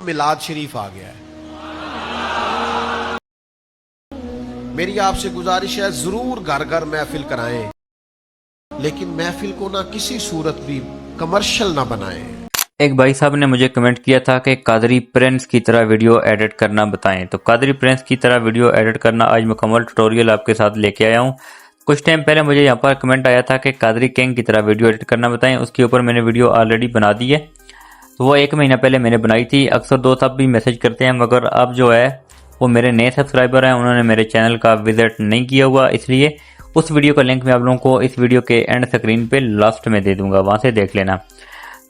मिलाद शरीफ आ गया है। मेरी आपसे गुजारिश है, जरूर घर घर महफिल कराएं, लेकिन महफिल को ना किसी सूरत भी कमर्शियल ना बनाएं। एक भाई साहब ने मुझे कमेंट किया था कि कादरी प्रिंस की तरह वीडियो एडिट करना बताएं। तो कादरी प्रिंस की तरह वीडियो एडिट करना आज मुकम्मल ट्यूटोरियल आपके साथ लेके आया हूं। कुछ टाइम पहले मुझे यहाँ पर कमेंट आया था कि कादरी किंग की तरह वीडियो एडिट करना बताएं। उसके ऊपर मैंने वीडियो ऑलरेडी बना दी है, तो वो 1 महीना पहले मैंने बनाई थी। अक्सर दोस्त अब भी मैसेज करते हैं, मगर अब जो है वो मेरे नए सब्सक्राइबर हैं, उन्होंने मेरे चैनल का विजिट नहीं किया हुआ, इसलिए उस वीडियो का लिंक मैं आप लोगों को इस वीडियो के एंड स्क्रीन पे लास्ट में दे दूंगा, वहां से देख लेना।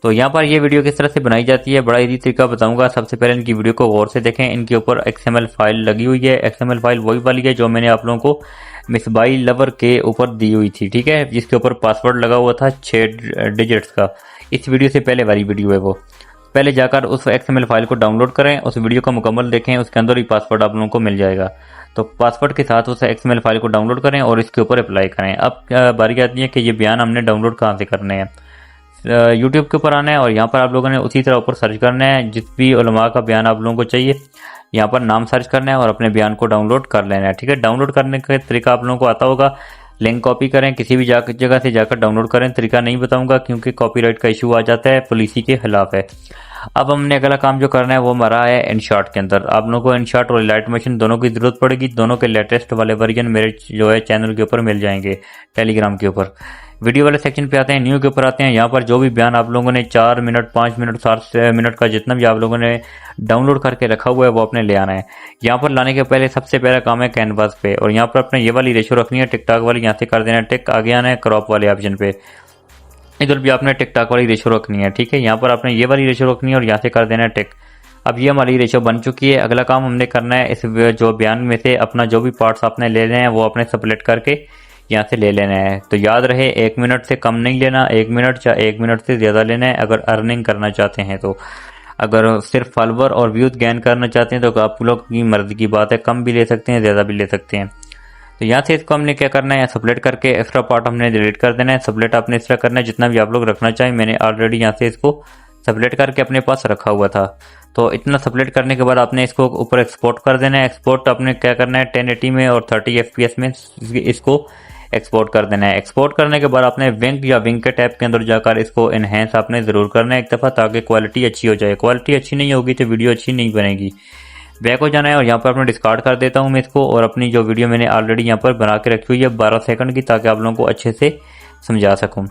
तो यहाँ पर ये वीडियो किस तरह से बनाई जाती है, बड़ा इजी तरीका बताऊंगा। सबसे पहले इनकी वीडियो को गौर से देखें। इनके ऊपर XML फाइल लगी हुई है। XML फाइल वही वाली है जो मैंने आप लोगों को मिसबाई लवर के ऊपर दी हुई थी, ठीक है, जिसके ऊपर पासवर्ड लगा हुआ था 6 डिजिट्स का। इस वीडियो से पहले वाली वीडियो है वो। पहले जाकर उस XML फाइल को डाउनलोड करें, उस वीडियो को मुकम्मल देखें, उसके अंदर ही पासवर्ड आप लोगों को मिल जाएगा। तो पासवर्ड के साथ उस XML फाइल को डाउनलोड करें और इसके ऊपर अप्लाई करें। अब बारी आती है कि ये बयान हमने डाउनलोड कहाँ से करने हैं। यूट्यूब के ऊपर आना है और यहाँ पर आप लोगों ने उसी तरह ऊपर सर्च करना है। जिस भी उलमा का बयान आप लोगों को चाहिए, यहाँ पर नाम सर्च करना है और अपने बयान को डाउनलोड कर लेना है, ठीक है। डाउनलोड करने का तरीका आप लोगों को आता होगा। लिंक कॉपी करें, किसी भी जगह से जाकर डाउनलोड करें। तरीका नहीं बताऊंगा क्योंकि कॉपीराइट का इशू आ जाता है, पॉलिसी के खिलाफ है। अब हमने अगला काम जो करना है वो हमारा है InShot के अंदर। आप लोगों को InShot और इलाइटमेशन दोनों की जरूरत पड़ेगी। दोनों के लेटेस्ट वाले वर्जन मेरे जो है चैनल के ऊपर मिल जाएंगे, टेलीग्राम के ऊपर। वीडियो वाले सेक्शन पे आते हैं, न्यू के ऊपर आते हैं। यहाँ पर जो भी बयान आप लोगों ने 4 मिनट 5 मिनट 7 मिनट का जितना भी आप लोगों ने डाउनलोड करके रखा हुआ है वो अपने ले आना है। यहाँ पर लाने के पहले सबसे पहला काम है कैनवास पे, और यहाँ पर अपने ये वाली रेशो रखनी है टिकटॉक वाली, यहाँ से कर देना है टिक। आगे आना है क्रॉप वाले ऑप्शन पे, इधर भी आपने टिकटॉक वाली रेशो रखनी है, ठीक है। यहाँ पर आपने ये वाली रेशो रखनी है और यहाँ से कर देना है टिक। अब ये हमारी रेशो बन चुकी है। अगला काम हमने करना है, इस जो बयान में से अपना जो भी पार्ट्स आपने ले लेने हैं वो अपने सेपरेट करके यहाँ से ले लेना है। तो याद रहे 1 मिनट से कम नहीं लेना, 1 मिनट या 1 मिनट से ज़्यादा लेना है अगर अर्निंग करना चाहते हैं। तो अगर सिर्फ फॉलोवर और व्यूज गेन करना चाहते हैं तो आप लोग की मर्जी की बात है, कम भी ले सकते हैं, ज़्यादा भी ले सकते हैं। तो यहाँ से इसको हमने क्या करना है, सेपरेट करके एक्स्ट्रा पार्ट हमने डिलीट कर देना है। सेपरेट आपने इस तरह करना है जितना भी आप लोग रखना चाहें। मैंने ऑलरेडी यहाँ से इसको सेपरेट करके अपने पास रखा हुआ था। तो इतना सेपरेट करने के बाद आपने इसको ऊपर एक्सपोर्ट कर देना है। एक्सपोर्ट आपने क्या करना है 1080 में और 30 FPS में इसको एक्सपोर्ट कर देना है। एक्सपोर्ट करने के बाद आपने विंग या विंग के टैब के अंदर जाकर इसको एनहेंस आपने जरूर करना है एक दफ़ा, ताकि क्वालिटी अच्छी हो जाए। क्वालिटी अच्छी नहीं होगी तो वीडियो अच्छी नहीं बनेगी। बैक हो जाना है और यहाँ पर अपने डिस्कार्ड कर देता हूँ मैं इसको, और अपनी जो वीडियो मैंने ऑलरेडी यहाँ पर बना के रखी हुई है 12 सेकंड की, ताकि आप लोगों को अच्छे से समझा सकूँ।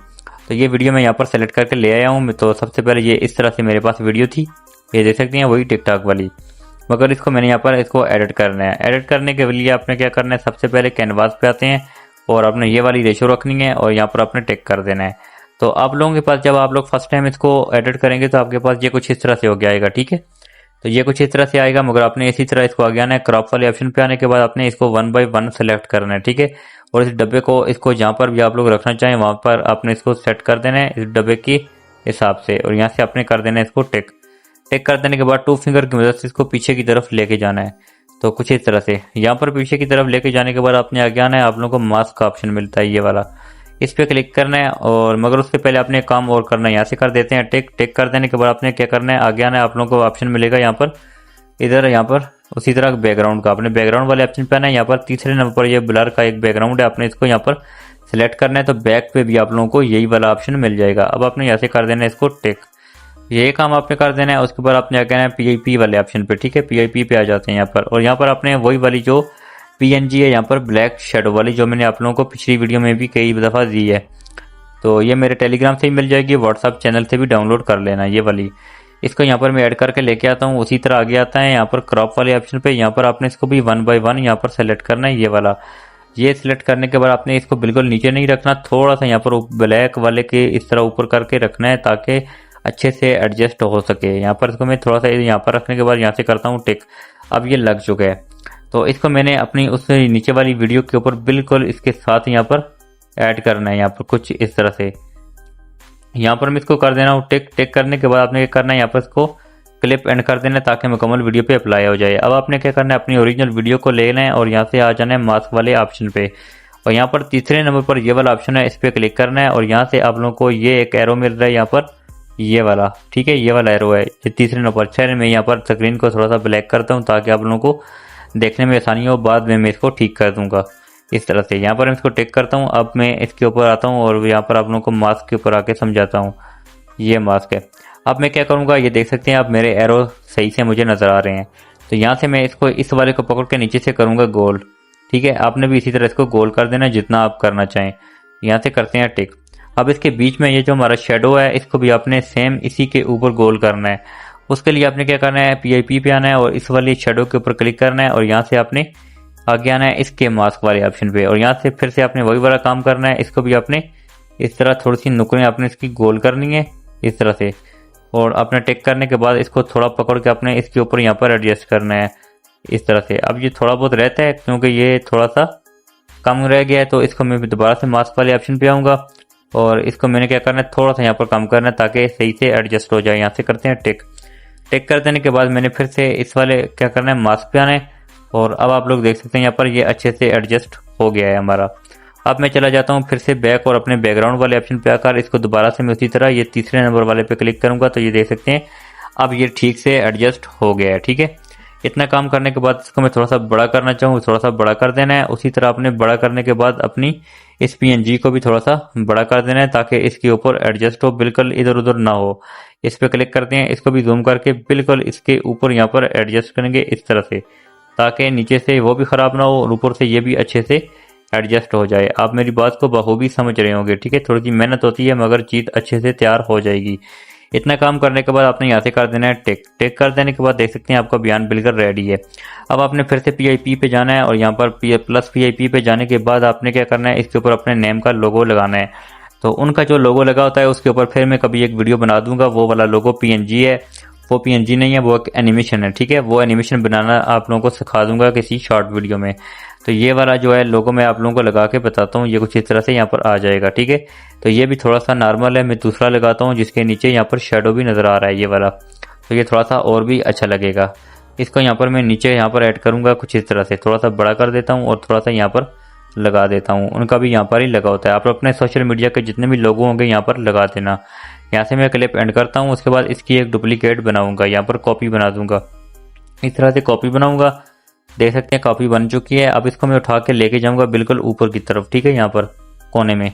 तो ये वीडियो मैं यहाँ पर सेलेक्ट करके ले आया हूँ। तो सबसे पहले ये इस तरह से मेरे पास वीडियो थी, ये देख सकते हैं वही टिकटॉक वाली, मगर इसको मैंने यहाँ पर इसको एडिट करना है। एडिट करने के लिए आपने क्या करना है, सबसे पहले कैनवास पे आते हैं और आपने ये वाली रेशो रखनी है और यहाँ पर आपने टिक कर देना है। तो आप लोगों के पास जब आप लोग फर्स्ट टाइम इसको एडिट करेंगे तो आपके पास ये कुछ इस तरह से हो गया आएगा, ठीक है। तो ये कुछ इस तरह से आएगा, मगर आपने इसी तरह इसको आगे आना है। क्रॉप वाले ऑप्शन पे आने के बाद आपने इसको 1 by 1 सेलेक्ट करना है, ठीक है। और इस डब्बे को इसको जहाँ पर भी आप लोग रखना चाहें वहाँ पर आपने इसको सेट कर देना है इस डब्बे के हिसाब से, और यहाँ से आपने कर देना है इसको टिक। टिक कर देने के बाद 2 फिंगर की मदद से इसको पीछे की तरफ लेके जाना है। तो कुछ इस तरह से यहाँ पर पीछे की तरफ लेके जाने के बाद आपने आगे आना है। आप लोगों को मास्क का ऑप्शन मिलता है ये वाला, इस पे क्लिक करना है। और मगर उससे पहले आपने काम और करना है, यहाँ से कर देते हैं टिक। टिक कर देने के बाद आपने क्या करना है, आगे आना है। आप लोगों को ऑप्शन मिलेगा यहाँ पर, इधर यहाँ पर उसी तरह बैकग्राउंड का, आपने बैकग्राउंड वाले ऑप्शन पे आना है। यहाँ पर तीसरे नंबर पर ये ब्लर का एक बैकग्राउंड है, आपने इसको यहाँ पर सिलेक्ट करना है। तो बैक पे भी आप लोगों को यही वाला ऑप्शन मिल जाएगा। अब आपने यहाँ से कर देना है इसको टिक, ये काम आपने कर देना है। उसके बाद आपने क्या है PIP वाले ऑप्शन पे, ठीक है, PIP पे आ जाते हैं यहाँ पर। और यहाँ पर आपने वही वाली जो PNG है यहाँ पर ब्लैक शेडो वाली, जो मैंने आप लोगों को पिछली वीडियो में भी कई दफ़ा दी है, तो ये मेरे टेलीग्राम से ही मिल जाएगी, व्हाट्सअप चैनल से भी डाउनलोड कर लेना ये वाली। इसको यहाँ पर मैं ऐड करके लेके आता हूँ। उसी तरह आगे आता है यहाँ पर क्रॉप वाले ऑप्शन पे, यहाँ पर आपने इसको भी 1 by 1 यहाँ पर सेलेक्ट करना है ये वाला। ये सिलेक्ट करने के बाद आपने इसको बिल्कुल नीचे नहीं रखना, थोड़ा सा यहाँ पर ब्लैक वाले के इस तरह ऊपर करके रखना है ताकि अच्छे से एडजस्ट हो सके। यहाँ पर इसको मैं थोड़ा सा यहाँ पर रखने के बाद यहाँ से करता हूँ टिक। अब ये लग चुका है। तो इसको मैंने अपनी उस नीचे वाली वीडियो के ऊपर बिल्कुल इसके साथ यहाँ पर ऐड करना है, यहाँ पर कुछ इस तरह से। यहाँ पर मैं इसको कर देना हूँ टिक। टिक करने के बाद आपने क्या करना है, यहाँ पर इसको क्लिप एंड कर देना है ताकि मुकम्मल वीडियो पे अप्लाई हो जाए। अब आपने क्या करना है, अपनी ओरिजिनल वीडियो को लेना है और यहाँ से आ जाना है मास्क वाले ऑप्शन पे, और यहाँ पर तीसरे नंबर पर ये वाला ऑप्शन है, इस पर क्लिक करना है। और यहाँ से आप लोगों को ये एक एरो मिल रहा है यहाँ पर ये वाला, ठीक है, ये वाला एरो है, ये तीसरे नंबर। चलिए मैं यहाँ पर स्क्रीन को थोड़ा सा ब्लैक करता हूँ ताकि आप लोगों को देखने में आसानी हो, बाद में मैं इसको ठीक कर दूंगा इस तरह से। यहाँ पर मैं इसको टिक करता हूँ। अब मैं इसके ऊपर आता हूँ और यहाँ पर आप लोगों को मास्क के ऊपर आके समझाता हूँ। ये मास्क है। अब मैं क्या करूँगा, ये देख सकते हैं आप मेरे एरो सही से मुझे नज़र आ रहे हैं। तो यहाँ से मैं इसको इस वाले को पकड़ के नीचे से करूँगा गोल, ठीक है। आपने भी इसी तरह इसको गोल कर देना जितना आप करना चाहें। यहाँ से करते हैं टिक। अब इसके बीच में ये जो हमारा शेडो है इसको भी आपने सेम इसी के ऊपर गोल करना है। उसके लिए आपने क्या करना है, PIP पे आना है और इस वाली शेडो के ऊपर क्लिक करना है और यहाँ से आपने आगे आना है इसके मास्क वाले ऑप्शन पे और यहाँ से फिर से आपने वही वाला काम करना है। इसको भी आपने इस तरह थोड़ी सी नुकरें आपने इसकी गोल करनी है इस तरह से, और अपने टिक करने के बाद इसको थोड़ा पकड़ के अपने इसके ऊपर यहाँ पर एडजस्ट करना है इस तरह से। अब ये थोड़ा बहुत रहता है क्योंकि ये थोड़ा सा कम रह गया है, तो इसको मैं दोबारा से मास्क वाले ऑप्शन पे आऊँगा और इसको मैंने क्या करना है, थोड़ा सा यहाँ पर कम करना है ताकि सही से एडजस्ट हो जाए। यहाँ से करते हैं टिक। टिक कर देने के बाद मैंने फिर से इस वाले क्या करना है, मास्क पे आना है और अब आप लोग देख सकते हैं यहाँ पर ये अच्छे से एडजस्ट हो गया है हमारा। अब मैं चला जाता हूँ फिर से बैक और अपने बैकग्राउंड वाले ऑप्शन पे आकर इसको दोबारा से मैं उसी तरह ये तीसरे नंबर वाले पे क्लिक करूंगा तो ये देख सकते हैं अब ये ठीक से एडजस्ट हो गया है, ठीक है। इतना काम करने के बाद इसको मैं थोड़ा सा बड़ा करना चाहूँ, थोड़ा सा बड़ा कर देना है। उसी तरह अपने बड़ा करने के बाद अपनी इस PNG को भी थोड़ा सा बड़ा कर देना है ताकि इसके ऊपर एडजस्ट हो, बिल्कुल इधर उधर ना हो। इस पे क्लिक करते हैं, इसको भी जूम करके बिल्कुल इसके ऊपर यहाँ पर एडजस्ट करेंगे इस तरह से ताकि नीचे से वो भी खराब ना हो और ऊपर से ये भी अच्छे से एडजस्ट हो जाए। आप मेरी बात को बखूबी समझ रहे होंगे, ठीक है। थोड़ी सी मेहनत होती है मगर चीज़ अच्छे से तैयार हो जाएगी। इतना काम करने के बाद आपने यहाँ से कर देना है टिक। टिक कर देने के बाद देख सकते हैं आपका बयान बिल्कुल रेडी है। अब आपने फिर से PIP पे जाना है और यहाँ पर प्लस PIP पे जाने के बाद आपने क्या करना है, इसके ऊपर अपने नेम का लोगो लगाना है। तो उनका जो लोगो लगा होता है उसके ऊपर फिर मैं कभी एक वीडियो बना दूंगा। वो वाला लोगो PNG है, वो PNG नहीं है, वो एक एनिमेशन है, ठीक है। वो एनिमेशन बनाना आप लोगों को सिखा दूंगा किसी शॉर्ट वीडियो में। तो ये वाला जो है लोगो मैं आप लोगों को लगा के बताता हूँ, ये कुछ इस तरह से यहाँ पर आ जाएगा, ठीक है। तो ये भी थोड़ा सा नॉर्मल है, मैं दूसरा लगाता हूँ जिसके नीचे यहाँ पर शेडो भी नज़र आ रहा है ये वाला, तो ये थोड़ा सा और भी अच्छा लगेगा। इसको यहाँ पर मैं नीचे यहाँ पर ऐड करूँगा कुछ इस तरह से, थोड़ा सा बड़ा कर देता हूँ और थोड़ा सा यहाँ पर लगा देता हूँ। उनका भी यहाँ पर ही लगा होता है। आप अपने सोशल मीडिया के जितने भी लोगो होंगे यहाँ पर लगा देना। यहाँ से मैं क्लिप एंड करता हूँ। उसके बाद इसकी एक डुप्लीकेट बनाऊंगा, यहाँ पर कॉपी बना दूंगा। इस तरह से कॉपी बनाऊंगा, देख सकते हैं कॉपी बन चुकी है। अब इसको मैं उठा के लेके जाऊंगा बिल्कुल ऊपर की तरफ, ठीक है, यहाँ पर कोने में,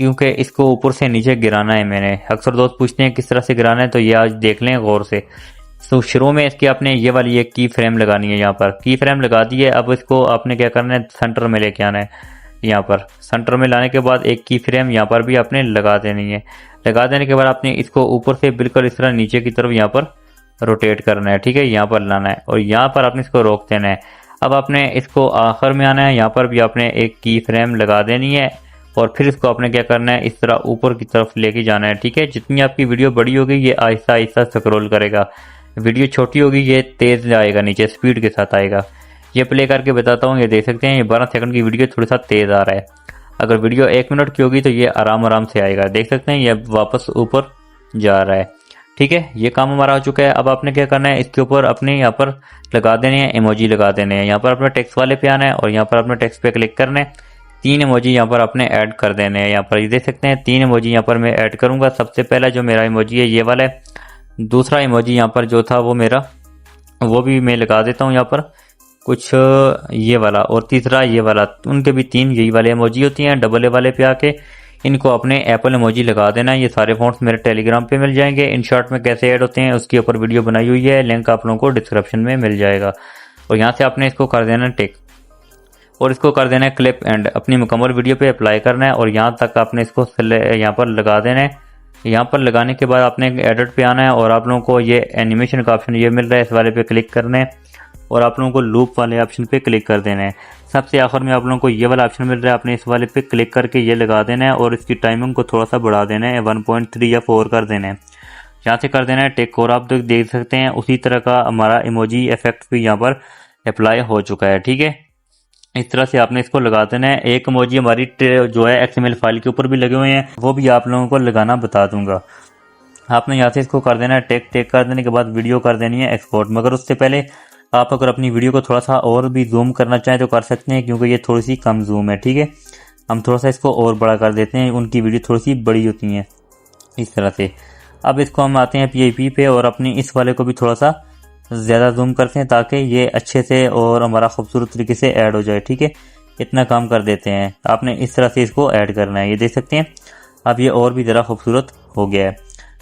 क्योंकि इसको ऊपर से नीचे गिराना है मैंने। अक्सर दोस्त पूछते हैं किस तरह से गिराना है, तो ये आज देख लें गौर से। तो शुरू में इसकी आपने ये वाली एक की फ्रेम लगानी है, यहाँ पर की फ्रेम लगा दी है। अब इसको आपने क्या करना है, सेंटर में लेके आना है। यहाँ पर सेंटर में लाने के बाद एक की फ्रेम यहाँ पर भी आपने लगा देनी है। लगा देने के बाद आपने इसको ऊपर से बिल्कुल इस तरह नीचे की तरफ यहाँ पर रोटेट करना है, ठीक है, यहाँ पर लाना है और यहाँ पर आपने इसको रोक देना है। अब आपने इसको आखिर में आना है, यहाँ पर भी आपने एक की फ्रेम लगा देनी है और फिर इसको आपने क्या करना है, इस तरह ऊपर की तरफ लेके जाना है, ठीक है। जितनी आपकी वीडियो बड़ी होगी ये आहिस्ता आहिस्ता स्क्रॉल करेगा, वीडियो छोटी होगी ये तेज आएगा, नीचे स्पीड के साथ आएगा। ये प्ले करके बताता हूँ, ये देख सकते हैं ये 12 सेकंड की वीडियो थोड़ा सा तेज आ रहा है। अगर वीडियो 1 मिनट की होगी तो ये आराम आराम से आएगा, देख सकते हैं ये वापस ऊपर जा रहा है, ठीक है। ये काम हमारा हो चुका है। अब आपने क्या करना है, इसके ऊपर अपने यहाँ पर लगा देने हैं इमोजी, लगा देने हैं। यहाँ पर अपने टेक्स्ट वाले पे आना है और यहाँ पर अपने टेक्स्ट पे क्लिक करना है। 3 इमोजी यहाँ पर अपने ऐड कर देने हैं। यहाँ पर ये देख सकते हैं 3 इमोजी यहाँ पर मैं ऐड करूंगा। सबसे पहला जो मेरा इमोजी है ये वाला है, दूसरा इमोजी यहाँ पर जो था वो मेरा, वो भी मैं लगा देता हूँ यहाँ पर कुछ ये वाला, और तीसरा ये वाला। उनके भी 3 यही वाले इमोजी होती हैं। डबल ए वाले पे आके इनको अपने एप्पल इमोजी लगा देना है। ये सारे फॉन्ट्स मेरे टेलीग्राम पे मिल जाएंगे। इन शॉर्ट में कैसे ऐड होते हैं उसके ऊपर वीडियो बनाई हुई है, लिंक आप लोगों को डिस्क्रिप्शन में मिल जाएगा। और यहाँ से आपने इसको कर देना टिक और इसको कर देना है क्लिप एंड। अपनी मुकम्मल वीडियो पे अप्लाई करना है और यहाँ तक आपने इसको यहाँ पर लगा देना है। यहाँ पर लगाने के बाद आपने एडिट पे आना है और आप लोगों को ये एनिमेशन का ऑप्शन ये मिल रहा है, इस वाले पे क्लिक करना है और आप लोगों को लूप वाले ऑप्शन पे क्लिक कर देना है। सबसे आखिर में आप लोगों को ये वाला ऑप्शन मिल रहा है, आपने इस वाले पे क्लिक करके ये लगा देना है और इसकी टाइमिंग को थोड़ा सा बढ़ा देना है, 1.3 या 4 कर देना है। यहाँ से कर देना है टिक और आप देख सकते हैं उसी तरह का हमारा इमोजी इफेक्ट भी यहाँ पर अप्लाई हो चुका है, ठीक है। इस तरह से आपने इसको लगा देना है। एक इमोजी हमारी जो है XML फाइल के ऊपर भी लगे हुए हैं, वो भी आप लोगों को लगाना बता दूंगा। आपने यहाँ से इसको कर देना है टेक कर देने के बाद वीडियो कर देनी है एक्सपोर्ट। मगर उससे पहले आप अगर अपनी वीडियो को थोड़ा सा और भी जूम करना चाहें तो कर सकते हैं, क्योंकि ये थोड़ी सी कम जूम है, ठीक है। हम थोड़ा सा इसको और बड़ा कर देते हैं, उनकी वीडियो थोड़ी सी बड़ी होती हैं इस तरह से। अब इसको हम आते हैं PIP पे और अपनी इस वाले को भी थोड़ा सा ज़्यादा जूम करते हैं ताकि ये अच्छे से और हमारा खूबसूरत तरीके से ऐड हो जाए। ठीक है, इतना काम कर देते हैं। आपने इस तरह से इसको ऐड करना है, ये देख सकते हैं। अब ये और भी ज़रा खूबसूरत हो गया है।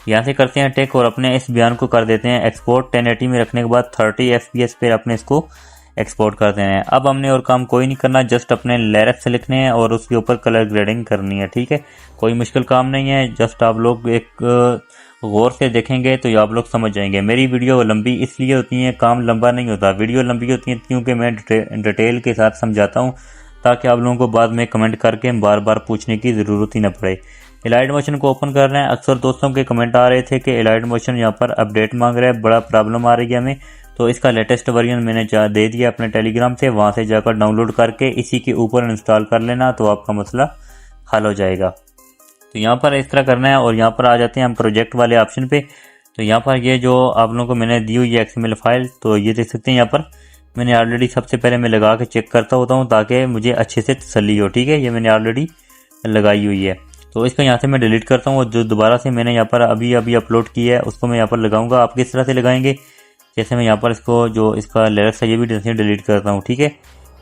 यहाँ से करते हैं टेक और अपने इस बयान को कर देते हैं एक्सपोर्ट। 1080 में रखने के बाद 30 FPS पे अपने इसको एक्सपोर्ट कर देना है। अब हमने और काम कोई नहीं करना, जस्ट अपने लिरिक्स लिखने हैं और उसके ऊपर कलर ग्रेडिंग करनी है। ठीक है, कोई मुश्किल काम नहीं है, जस्ट आप लोग एक गौर से देखेंगे तो ये आप लोग समझ जाएंगे। मेरी वीडियो लंबी इसलिए होती है, काम लंबा नहीं होता। वीडियो लंबी होती है क्योंकि मैं डिटेल के साथ समझाता हूँ ताकि आप लोगों को बाद में कमेंट करके बार बार पूछने की ज़रूरत ही न पड़े। एलाइड मोशन को ओपन कर रहे हैं। अक्सर दोस्तों के कमेंट आ रहे थे कि एलाइड मोशन यहाँ पर अपडेट मांग रहा है, बड़ा प्रॉब्लम आ रही है हमें। तो इसका लेटेस्ट वर्जन मैंने दे दिया अपने टेलीग्राम से, वहाँ से जाकर डाउनलोड करके इसी के ऊपर इंस्टॉल कर लेना तो आपका मसला हल हो जाएगा। तो यहाँ पर इस तरह करना है और यहाँ पर आ जाते हैं हम प्रोजेक्ट वाले ऑप्शन पे। तो यहाँ पर ये जो आप लोगों को मैंने दी हुई है XML फाइल, तो ये देख सकते हैं। यहाँ पर मैंने ऑलरेडी सबसे पहले मैं लगा के चेक करता होता हूँ ताकि मुझे अच्छे से तसल्ली हो। ठीक है, ये मैंने ऑलरेडी लगाई हुई है। तो इसको यहाँ से मैं डिलीट करता हूँ और जो दोबारा से मैंने यहाँ पर अभी अपलोड किया है उसको मैं यहाँ पर लगाऊंगा। आप किस तरह से लगाएंगे, जैसे मैं यहाँ पर इसको जो इसका लिरिक्स है ये भी डिलीट करता हूँ। ठीक है,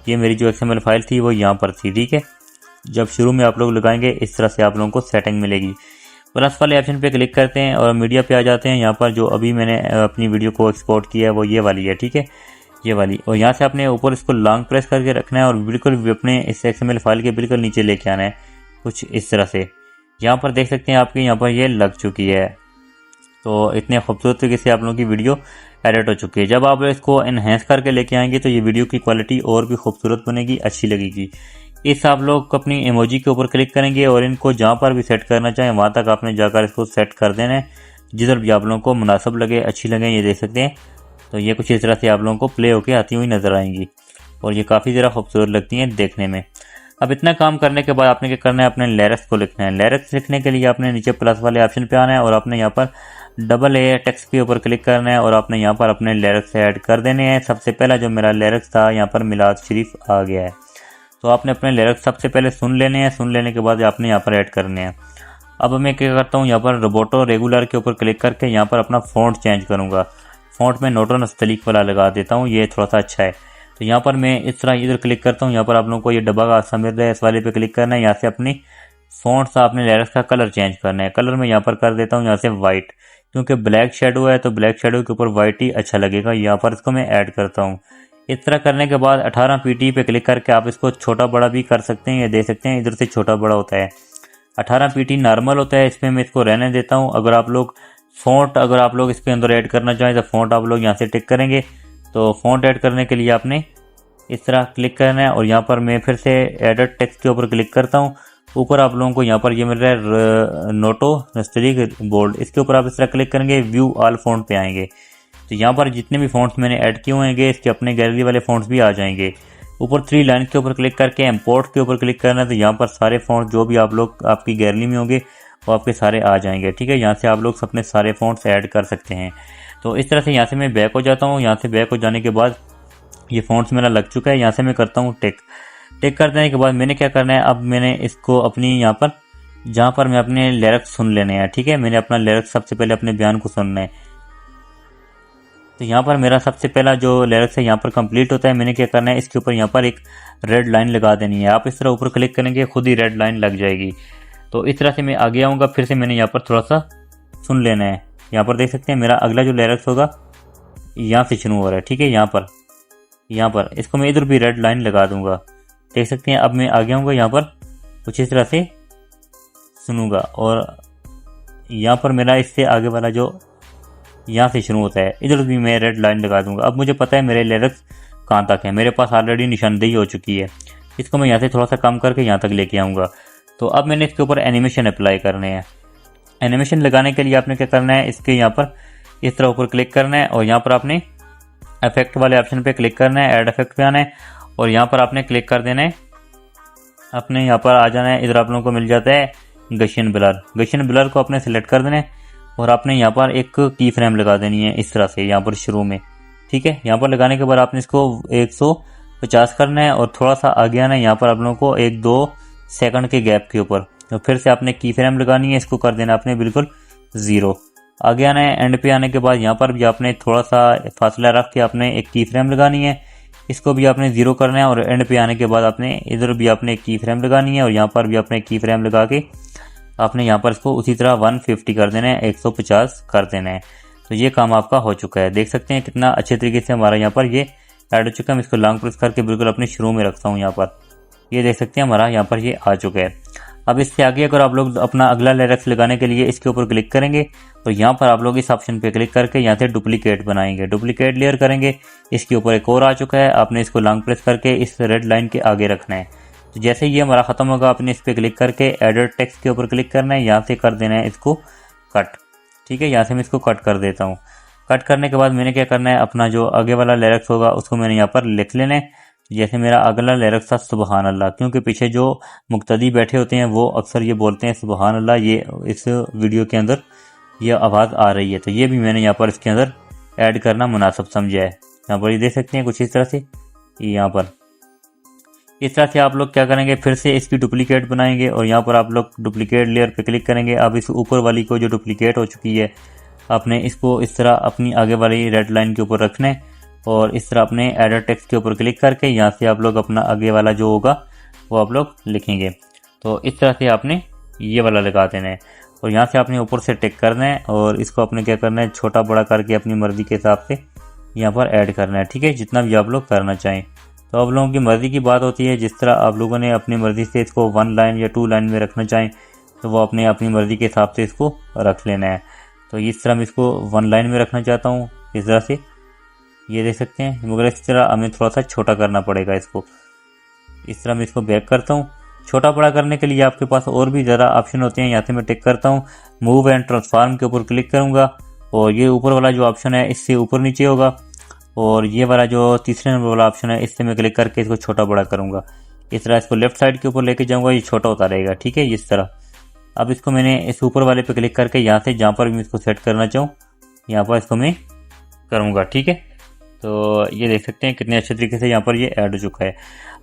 ये मेरी जो XML फाइल थी वो यहाँ पर थी। ठीक है, जब शुरू में आप लोग लगाएंगे इस तरह से आप लोगों को सेटिंग मिलेगी। प्लस वाले ऑप्शन पे क्लिक करते हैं और मीडिया पे आ जाते हैं। यहाँ पर जो अभी मैंने अपनी वीडियो को एक्सपोर्ट किया है वो ये वाली है। ठीक है, ये वाली। और यहाँ से आपने ऊपर इसको लॉन्ग प्रेस करके रखना है और बिल्कुल अपने इस XML फाइल के बिल्कुल नीचे लेके आना है, कुछ इस तरह से। यहाँ पर देख सकते हैं आपकी यहाँ पर ये लग चुकी है। तो इतने खूबसूरत तरीके से आप लोगों की वीडियो एडिट हो चुकी है। जब आप इसको एनहेंस करके लेके आएंगे तो ये वीडियो की क्वालिटी और भी खूबसूरत बनेगी, अच्छी लगेगी। इस आप लोग अपनी इमोजी के ऊपर क्लिक करेंगे और इनको जहाँ पर भी सेट करना चाहें वहाँ तक आपने जाकर इसको सेट कर देना है, जिधर भी आप लोगों को मुनासिब लगे, अच्छी लगे। ये देख सकते हैं। तो ये कुछ इस तरह से आप लोगों को प्ले होकर आती हुई नजर आएंगी और ये काफ़ी ज़रा खूबसूरत लगती हैं देखने में। अब इतना काम करने के बाद आपने क्या करना है, अपने लिरिक्स को लिखना है। लिरिक्स लिखने के लिए आपने नीचे प्लस वाले ऑप्शन पे आना है और आपने यहाँ पर AA टेक्स्ट के ऊपर क्लिक करना है और आपने यहाँ पर अपने लिरिक्स ऐड कर देने हैं। सबसे पहला जो मेरा लिरिक्स था यहाँ पर मिलाद शरीफ आ गया है। तो आपने अपने लिरिक्स सबसे पहले सुन लेने हैं, सुन लेने के बाद आपने यहाँ पर ऐड करने हैं। अब मैं क्या करता हूँ, यहाँ पर रोबोटो रेगुलर के ऊपर क्लिक करके यहाँ पर अपना फ़ॉन्ट चेंज करूँगा। फ़ॉन्ट में नोटो नस्तलीक वाला लगा देता हूँ, ये थोड़ा सा अच्छा है। तो यहाँ पर मैं इस तरह इधर क्लिक करता हूँ। यहाँ पर आप लोगों को ये डब्बा का आसान मिल रहा है, इस वाले पे क्लिक करना है। यहाँ से अपनी फ़ॉन्ट से आपने लिरिक्स का कलर चेंज करना है। कलर में यहाँ पर कर देता हूँ यहाँ से वाइट, क्योंकि ब्लैक शेडो है तो ब्लैक शेडो के ऊपर वाइट ही अच्छा लगेगा। यहाँ पर इसको मैं ऐड करता हूँ। इस तरह करने के बाद 18 PT पे क्लिक करके आप इसको छोटा बड़ा भी कर सकते हैं। ये देख सकते हैं इधर से छोटा बड़ा होता है। 18 PT नॉर्मल होता है, इसमें मैं इसको रहने देता हूँ। अगर आप लोग फ़ॉन्ट अगर आप लोग इसके अंदर ऐड करना चाहें तो फ़ॉन्ट आप लोग यहाँ से टिक करेंगे। तो फ़ॉन्ट ऐड करने के लिए आपने इस तरह क्लिक करना है और यहाँ पर मैं फिर से एडिट टेक्स्ट के ऊपर क्लिक करता हूँ। ऊपर आप लोगों को यहाँ पर ये मिल रहा है नोटो नस्तलीक बोल्ड, इसके ऊपर आप इस तरह क्लिक करेंगे, व्यू ऑल फ़ॉन्ट पे आएंगे। तो यहाँ पर जितने भी फ़ॉन्ट्स मैंने ऐड किए होंगे इसके अपने गैलरी वाले फ़ॉन्ट्स भी आ जाएंगे। ऊपर 3 लाइन के ऊपर क्लिक करके इंपोर्ट के ऊपर क्लिक करना है। तो यहाँ पर सारे फ़ॉन्ट जो भी आप लोग आपकी गैलरी में होंगे वो आपके सारे आ जाएंगे। ठीक है, यहाँ से आप लोग अपने सारे फ़ॉन्ट्स ऐड कर सकते हैं। तो इस तरह से यहाँ से मैं बैक हो जाता हूँ। यहाँ से बैक हो जाने के बाद ये फ़ॉन्ट्स मेरा लग चुका है। यहाँ से मैं करता हूँ टिक कर देने के बाद मैंने क्या करना है, अब मैंने इसको अपनी यहाँ पर जहाँ पर मैं अपने लिरिक्स सुन लेने हैं। ठीक है, मैंने अपना लिरिक्स सबसे पहले अपने बयान को सुनना है। तो यहाँ पर मेरा सबसे पहला जो लिरिक्स है यहाँ पर कंप्लीट होता है। मैंने क्या करना है, इसके ऊपर यहाँ पर एक रेड लाइन लगा देनी है। आप इस तरह ऊपर क्लिक करेंगे खुद ही रेड लाइन लग जाएगी। तो इस तरह से मैं आगे आऊँगा, फिर से मैंने यहाँ पर थोड़ा सा सुन लेना है। यहाँ पर देख सकते हैं मेरा अगला जो लिरिक्स होगा यहाँ से शुरू हो रहा है। ठीक है, यहाँ पर इसको मैं इधर भी रेड लाइन लगा दूंगा। देख सकते हैं अब मैं आगे आऊँगा, यहाँ पर कुछ इस तरह से सुनूंगा और यहाँ पर मेरा इससे आगे वाला जो यहाँ से शुरू होता है इधर भी मैं रेड लाइन लगा दूंगा। अब मुझे पता है मेरे लिरिक्स कहाँ तक है, मेरे पास ऑलरेडी निशानदेही हो चुकी है। इसको मैं यहाँ से थोड़ा सा कम करके यहाँ तक लेके आऊँगा। तो अब मैंने इसके ऊपर एनिमेशन अप्लाई करने हैं। एनिमेशन लगाने के लिए आपने क्या करना है, इसके यहाँ पर इस तरह ऊपर क्लिक करना है और यहाँ पर आपने इफेक्ट वाले ऑप्शन पे क्लिक करना है, ऐड इफेक्ट पे आना है और यहाँ पर आपने क्लिक कर देना है। अपने यहाँ पर आ जाना है, इधर आप लोगों को मिल जाता है गशियन ब्लर को आपने सेलेक्ट कर देना है और आपने यहाँ पर एक की फ्रेम लगा देनी है इस तरह से यहाँ पर शुरू में। ठीक है, यहाँ पर लगाने के बाद आपने इसको 150 करना है और थोड़ा सा आगे आना है। यहाँ पर आप लोगों को 1-2 सेकंड के गैप के ऊपर तो फिर से आपने की फ्रेम लगानी है, इसको कर देना आपने बिल्कुल 0। आगे आना है। एंड पे आने के बाद यहाँ पर भी आपने थोड़ा सा फासला रख के आपने एक की फ्रेम लगानी है, इसको भी आपने 0 करना है। और एंड पे आने के बाद आपने इधर भी आपने एक की फ्रेम लगानी है और यहाँ पर भी आपने एक की फ्रेम लगा के आपने यहाँ पर इसको उसी तरह 150 कर देना है, 150 कर देना है। तो ये काम आपका हो चुका है। देख सकते हैं कितना अच्छे तरीके से हमारा यहाँ पर ये ऐड हो चुका है। मैं इसको लॉन्ग प्रेस करके बिल्कुल अपने शुरू में रखता हूँ यहाँ पर। ये देख सकते हैं हमारा यहाँ पर ये आ चुका है। अब इससे आगे अगर आप लोग अपना अगला लिरिक्स लगाने के लिए इसके ऊपर क्लिक करेंगे तो यहाँ पर आप लोग इस ऑप्शन पे क्लिक करके यहाँ से डुप्लीकेट बनाएंगे, डुप्लीकेट लेयर करेंगे। इसके ऊपर एक और आ चुका है, आपने इसको लॉन्ग प्रेस करके इस रेड लाइन के आगे रखना है। तो जैसे ये हमारा खत्म होगा आपने इस पर क्लिक करके एडिट टेक्स्ट के ऊपर क्लिक करना है, यहाँ से कर देना है इसको कट। ठीक है, यहाँ से मैं इसको कट कर देता हूँ। कट करने के बाद मैंने क्या करना है, अपना जो आगे वाला लिरिक्स होगा उसको मैंने यहाँ पर लिख लेना है। जैसे मेरा अगला लिरिक्स था सुबहान अल्लाह, क्योंकि पीछे जो मुक्तदी बैठे होते हैं वो अक्सर ये बोलते हैं सुबहान अल्लाह, ये इस वीडियो के अंदर ये आवाज़ आ रही है। तो ये भी मैंने यहाँ पर इसके अंदर ऐड करना मुनासिब समझा है। यहाँ पर ये देख सकते हैं कुछ इस तरह से। यहाँ पर इस तरह से आप लोग क्या करेंगे, फिर से इसकी डुप्लीकेट बनाएंगे और यहाँ पर आप लोग डुप्लीकेट लेयर पे क्लिक करेंगे। अब इस ऊपर वाली को जो डुप्लीकेट हो चुकी है आपने इसको इस तरह अपनी आगे वाली रेड लाइन के ऊपर रखना है और इस तरह अपने एडिट टेक्स्ट के ऊपर क्लिक करके यहाँ से आप लोग अपना आगे वाला जो होगा वो आप लोग लिखेंगे। तो इस तरह से आपने ये वाला लगा देना है और यहाँ से आपने ऊपर से टिक करना है और इसको आपने क्या करना है, छोटा बड़ा करके अपनी मर्जी के हिसाब से यहाँ पर ऐड करना है। ठीक है, जितना भी आप लोग करना चाहें। तो आप लोगों की मर्ज़ी की बात होती है, जिस तरह आप लोगों ने अपनी मर्ज़ी से इसको 1 लाइन या 2 लाइन में रखना चाहें तो वो अपने अपनी मर्ज़ी के हिसाब से इसको रख लेना है। तो इस तरह मैं इसको 1 लाइन में रखना चाहता हूँ इस तरह से, ये देख सकते हैं। मगर इस तरह हमें थोड़ा सा छोटा करना पड़ेगा इसको। इस तरह मैं इसको बैक करता हूँ। छोटा बड़ा करने के लिए आपके पास और भी ज़्यादा ऑप्शन होते हैं। यहाँ से मैं टिक करता हूँ, मूव एंड ट्रांसफॉर्म के ऊपर क्लिक करूँगा और ये ऊपर वाला जो ऑप्शन है इससे ऊपर नीचे होगा और ये वाला जो तीसरे नंबर वाला ऑप्शन है इससे मैं क्लिक करके इसको छोटा बड़ा करूँगा। इस तरह इसको लेफ्ट साइड के ऊपर लेके जाऊँगा, ये छोटा होता रहेगा। ठीक है, इस तरह। अब इसको मैंने इस ऊपर वाले पे क्लिक करके यहाँ से जहाँ पर भी मैं इसको सेट करना चाहूँ यहाँ पर इसको मैं करूँगा। ठीक है, तो ये देख सकते हैं कितने अच्छे तरीके से यहाँ पर ये ऐड हो चुका है।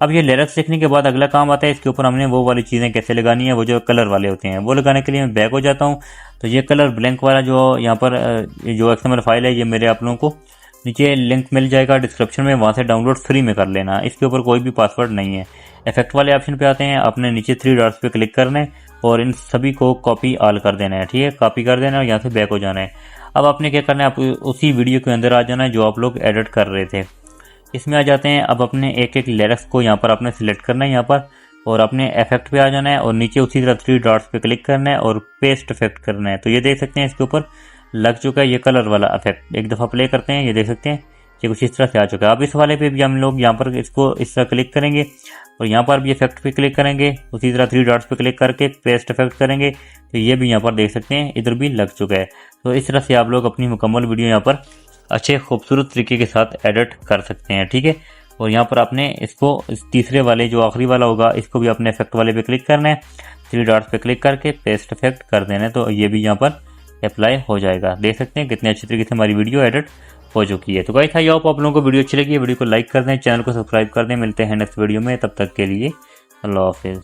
अब ये लिरिक्स लिखने के बाद अगला काम आता है, इसके ऊपर हमने वो वाली चीज़ें कैसे लगानी है, वो जो कलर वाले होते हैं वो लगाने के लिए मैं बैक हो जाता हूँ। तो ये कलर ब्लैंक वाला जो यहाँ पर जो XML फाइल है ये मेरे आप लोगों को नीचे लिंक मिल जाएगा डिस्क्रिप्शन में, वहाँ से डाउनलोड फ्री में कर लेना। इसके ऊपर कोई भी पासवर्ड नहीं है। इफेक्ट वाले ऑप्शन पे आते हैं, आपने नीचे 3 डॉट्स पे क्लिक करना है और इन सभी को कॉपी ऑल कर देना है। ठीक है, कॉपी कर देना है और यहाँ से बैक हो जाना है। अब आपने क्या करना है, आप उसी वीडियो के अंदर आ जाना है जो आप लोग एडिट कर रहे थे। इसमें आ जाते हैं। अब अपने एक एक लिरिक्स को यहाँ पर आपने सिलेक्ट करना है यहाँ पर और अपने इफेक्ट पे आ जाना है और नीचे उसी तरह 3 डॉट्स पे क्लिक करना है और पेस्ट इफेक्ट करना है। तो ये देख सकते हैं इसके ऊपर लग चुका है ये कलर वाला इफेक्ट। एक दफ़ा प्ले करते हैं, ये देख सकते हैं ये कुछ इस तरह से आ चुका है। अब इस वाले पे भी हम लोग यहाँ पर इसको इस तरह क्लिक करेंगे और यहाँ पर भी इफेक्ट पे क्लिक करेंगे, उसी तरह 3 डॉट्स पे क्लिक करके पेस्ट इफेक्ट करेंगे। तो ये भी यहाँ पर देख सकते हैं इधर भी लग चुका है। तो इस तरह से आप लोग अपनी मुकम्मल वीडियो यहाँ पर अच्छे खूबसूरत तरीके के साथ एडिट कर सकते हैं। ठीक है, और यहाँ पर आपने इसको इस तीसरे वाले जो आखिरी वाला होगा इसको भी अपने इफेक्ट वाले पे क्लिक करना है, 3 डॉट्स पे क्लिक करके पेस्ट इफेक्ट कर देना है। तो ये भी यहाँ पर अप्लाई हो जाएगा। देख सकते हैं कितने अच्छे तरीके से हमारी वीडियो एडिट हो चुकी है। तो गाइस आई होप आप लोगों को वीडियो अच्छी लगी है, वीडियो को लाइक कर दें, चैनल को सब्सक्राइब कर दें। मिलते हैं नेक्स्ट वीडियो में, तब तक के लिए अल्लाह हाफिज़।